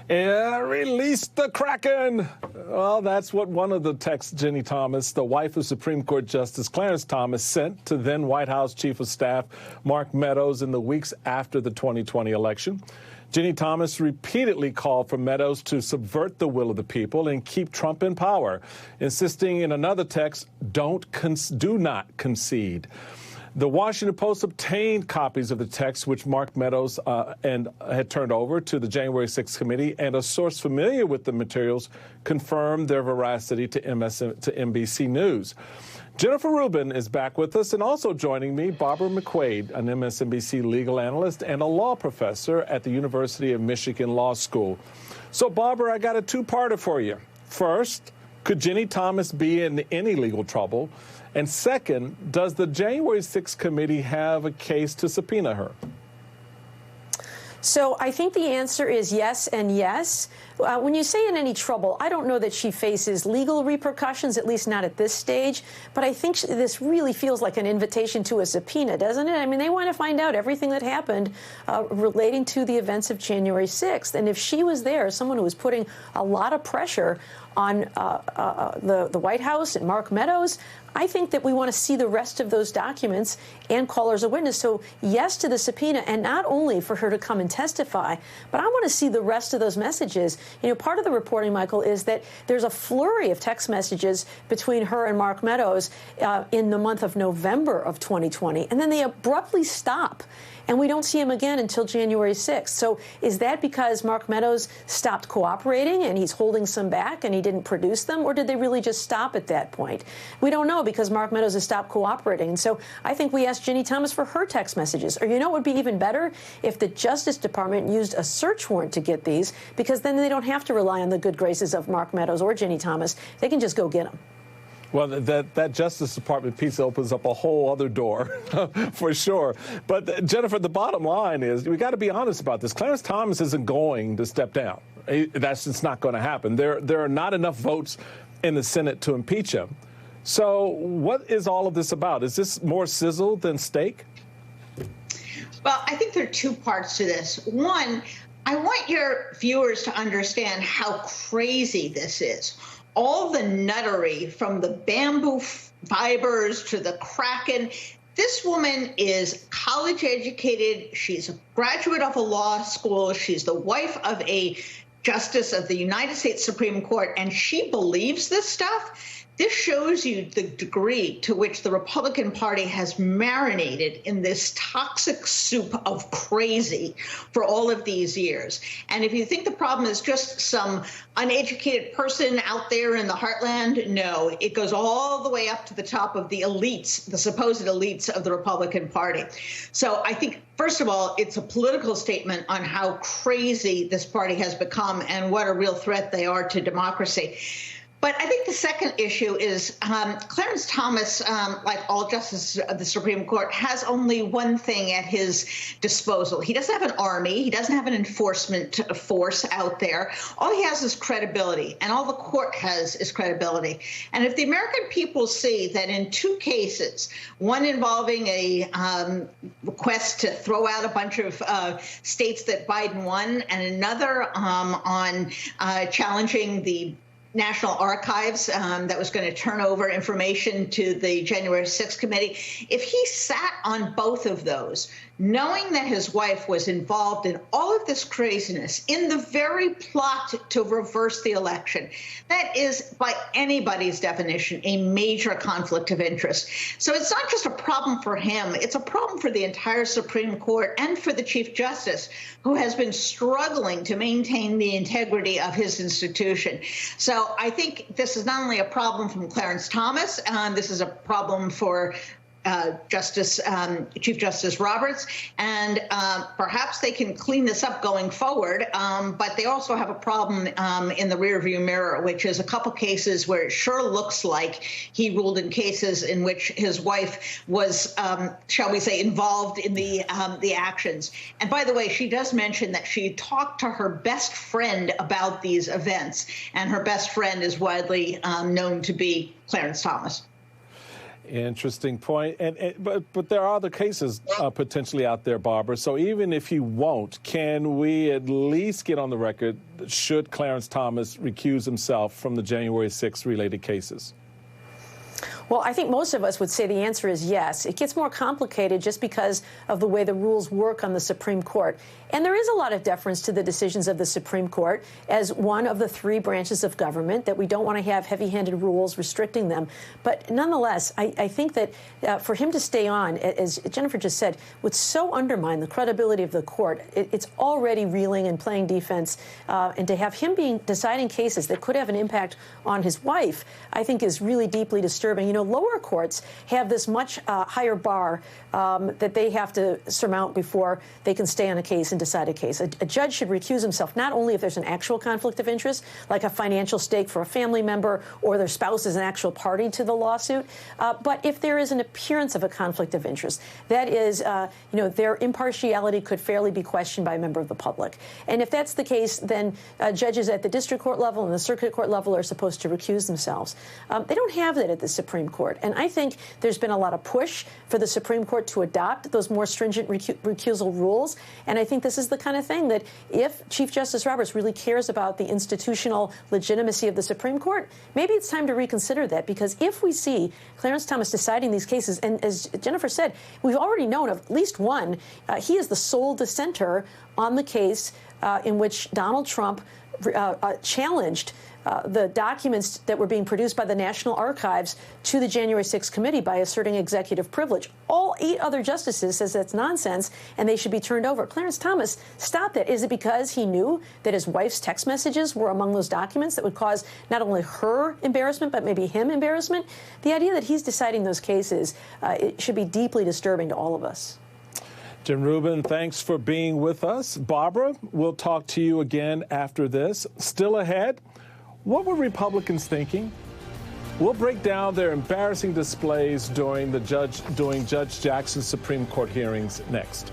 Release the Kraken. Well, that's what one of the texts Ginny Thomas, the wife of Supreme Court Justice Clarence Thomas, sent to then White House Chief of Staff Mark Meadows in the weeks after the 2020 election. Ginny Thomas repeatedly called for Meadows to subvert the will of the people and keep Trump in power, insisting in another text, do not concede. The Washington Post obtained copies of the text, which Mark Meadows had turned over to the January 6th committee, and a source familiar with the materials confirmed their veracity to NBC News. Jennifer Rubin is back with us, and also joining me, Barbara McQuaid, an MSNBC legal analyst and a law professor at the University of Michigan Law School. So, Barbara, I got a two-parter for you. First, could Ginny Thomas be in any legal trouble? And second, does the January 6th committee have a case to subpoena her? So I think the answer is yes and yes. When you say in any trouble, I don't know that she faces legal repercussions, at least not at this stage. But I think this really feels like an invitation to a subpoena, doesn't it? I mean, they want to find out everything that happened relating to the events of January 6th. And if she was there, someone who was putting a lot of pressure on the White House and Mark Meadows, I think that we want to see the rest of those documents and call her as a witness. So yes to the subpoena, and not only for her to come and testify, but I want to see the rest of those messages. You know, part of the reporting, Michael, is that there's a flurry of text messages between her and Mark Meadows in the month of November of 2020, and then they abruptly stop. And we don't see him again until January 6th. So is that because Mark Meadows stopped cooperating and he's holding some back and he didn't produce them? Or did they really just stop at that point? We don't know, because Mark Meadows has stopped cooperating. And so I think we asked Ginny Thomas for her text messages. Or, you know, it would be even better if the Justice Department used a search warrant to get these, because then they don't have to rely on the good graces of Mark Meadows or Ginny Thomas. They can just go get them. Well, that Justice Department piece opens up a whole other door, for sure. But, Jennifer, the bottom line is we got to be honest about this. Clarence Thomas isn't going to step down. That's just not going to happen. There are not enough votes in the Senate to impeach him. So what is all of this about? Is this more sizzle than steak? Well, I think there are two parts to this. One, I want your viewers to understand how crazy this is. All the nuttery, from the bamboo fibers to the Kraken. This woman is college educated. She's a graduate of a law school. She's the wife of a justice of the United States Supreme Court, and she believes this stuff. This shows you the degree to which the Republican Party has marinated in this toxic soup of crazy for all of these years. And if you think the problem is just some uneducated person out there in the heartland, no, it goes all the way up to the top of the elites, the supposed elites of the Republican Party. So I think, first of all, it's a political statement on how crazy this party has become and what a real threat they are to democracy. But I think the second issue is Clarence Thomas, like all justices of the Supreme Court, has only one thing at his disposal. He doesn't have an army. He doesn't have an enforcement force out there. All he has is credibility, and all the court has is credibility. And if the American people see that in two cases, one involving a request to throw out a bunch of states that Biden won, and another on challenging the National Archives that was going to turn over information to the January 6th committee. If he sat on both of those, knowing that his wife was involved in all of this craziness, in the very plot to reverse the election, that is, by anybody's definition, a major conflict of interest. So it's not just a problem for him, it's a problem for the entire Supreme Court and for the Chief Justice, who has been struggling to maintain the integrity of his institution. So I think this is not only a problem from Clarence Thomas, this is a problem for Chief Justice Roberts, and perhaps they can clean this up going forward, but they also have a problem in the rearview mirror, which is a couple cases where it sure looks like he ruled in cases in which his wife was, shall we say, involved in the actions. And by the way, she does mention that she talked to her best friend about these events, and her best friend is widely known to be Clarence Thomas. Interesting point. But there are other cases potentially out there, Barbara. So even if he won't, can we at least get on the record, should Clarence Thomas recuse himself from the January 6th related cases? Well, I think most of us would say the answer is yes. It gets more complicated just because of the way the rules work on the Supreme Court. And there is a lot of deference to the decisions of the Supreme Court as one of the three branches of government, that we don't want to have heavy-handed rules restricting them. But nonetheless, I think that for him to stay on, as Jennifer just said, would so undermine the credibility of the court. It's already reeling and playing defense. And to have him deciding cases that could have an impact on his wife, I think is really deeply disturbing. You know, lower courts have this much higher bar that they have to surmount before they can stay on a case and decide a case. A judge should recuse himself not only if there's an actual conflict of interest, like a financial stake for a family member or their spouse is an actual party to the lawsuit, but if there is an appearance of a conflict of interest, that is, their impartiality could fairly be questioned by a member of the public. And if that's the case, then judges at the district court level and the circuit court level are supposed to recuse themselves. They don't have that at the Supreme Court. And I think there's been a lot of push for the Supreme Court to adopt those more stringent recusal rules. And I think this is the kind of thing that if Chief Justice Roberts really cares about the institutional legitimacy of the Supreme Court, maybe it's time to reconsider that. Because if we see Clarence Thomas deciding these cases, and as Jennifer said, we've already known of at least one, he is the sole dissenter on the case in which Donald Trump challenged the documents that were being produced by the National Archives to the January 6th committee by asserting executive privilege. All 8 other justices says that's nonsense and they should be turned over. Clarence Thomas stopped that. Is it because he knew that his wife's text messages were among those documents that would cause not only her embarrassment, but maybe him embarrassment? The idea that he's deciding those cases, it should be deeply disturbing to all of us. Jen Rubin, thanks for being with us. Barbara, we'll talk to you again after this. Still ahead, what were Republicans thinking? We'll break down their embarrassing displays during Judge Jackson's Supreme Court hearings next.